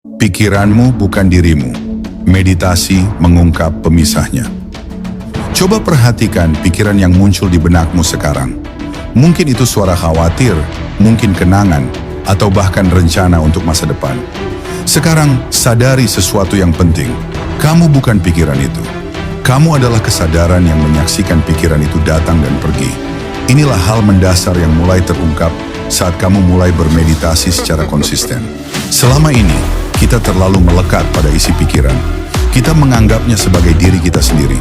Pikiranmu bukan dirimu. Meditasi mengungkap pemisahnya. Coba perhatikan pikiran yang muncul di benakmu sekarang. Mungkin itu suara khawatir, mungkin kenangan, atau bahkan rencana untuk masa depan. Sekarang sadari sesuatu yang penting. Kamu bukan pikiran itu. Kamu adalah kesadaran yang menyaksikan pikiran itu datang dan pergi. Inilah hal mendasar yang mulai terungkap saat kamu mulai bermeditasi secara konsisten. Selama ini, kita terlalu melekat pada isi pikiran. Kita menganggapnya sebagai diri kita sendiri.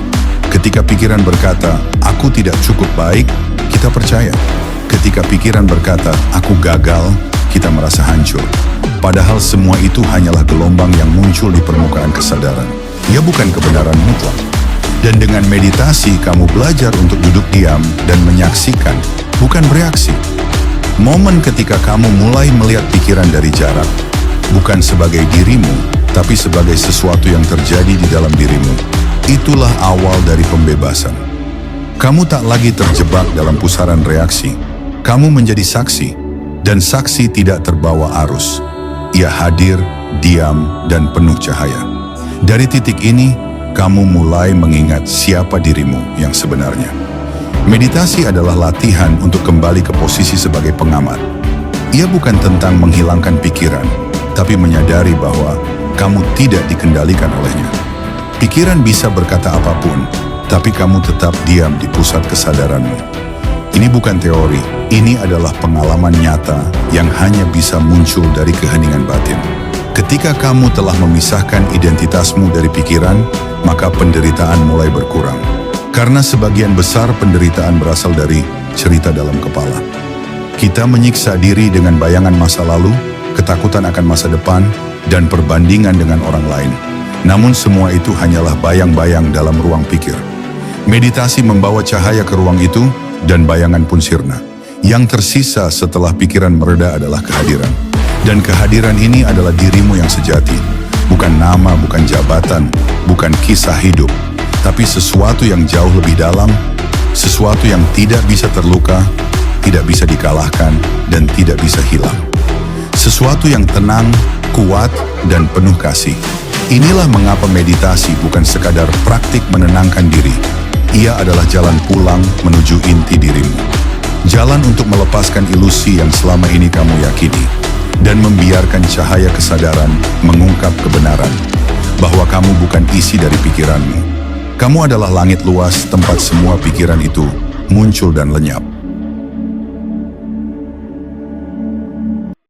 Ketika pikiran berkata, aku tidak cukup baik, kita percaya. Ketika pikiran berkata, aku gagal, kita merasa hancur. Padahal semua itu hanyalah gelombang yang muncul di permukaan kesadaran. Ia bukan kebenaran mutlak. Dan dengan meditasi, kamu belajar untuk duduk diam dan menyaksikan, bukan bereaksi. Momen ketika kamu mulai melihat pikiran dari jarak, bukan sebagai dirimu, tapi sebagai sesuatu yang terjadi di dalam dirimu. Itulah awal dari pembebasan. Kamu tak lagi terjebak dalam pusaran reaksi. Kamu menjadi saksi, dan saksi tidak terbawa arus. Ia hadir, diam, dan penuh cahaya. Dari titik ini, kamu mulai mengingat siapa dirimu yang sebenarnya. Meditasi adalah latihan untuk kembali ke posisi sebagai pengamat. Ia bukan tentang menghilangkan pikiran, tapi menyadari bahwa kamu tidak dikendalikan olehnya. Pikiran bisa berkata apapun, tapi kamu tetap diam di pusat kesadaranmu. Ini bukan teori, ini adalah pengalaman nyata yang hanya bisa muncul dari keheningan batin. Ketika kamu telah memisahkan identitasmu dari pikiran, maka penderitaan mulai berkurang. Karena sebagian besar penderitaan berasal dari cerita dalam kepala. Kita menyiksa diri dengan bayangan masa lalu, ketakutan akan masa depan, dan perbandingan dengan orang lain. Namun semua itu hanyalah bayang-bayang dalam ruang pikir. Meditasi membawa cahaya ke ruang itu, dan bayangan pun sirna. Yang tersisa setelah pikiran mereda adalah kehadiran. Dan kehadiran ini adalah dirimu yang sejati. Bukan nama, bukan jabatan, bukan kisah hidup, tapi sesuatu yang jauh lebih dalam, sesuatu yang tidak bisa terluka, tidak bisa dikalahkan, dan tidak bisa hilang. Sesuatu yang tenang, kuat, dan penuh kasih. Inilah mengapa meditasi bukan sekadar praktik menenangkan diri. Ia adalah jalan pulang menuju inti dirimu. Jalan untuk melepaskan ilusi yang selama ini kamu yakini, dan membiarkan cahaya kesadaran mengungkap kebenaran, bahwa kamu bukan isi dari pikiranmu. Kamu adalah langit luas tempat semua pikiran itu muncul dan lenyap.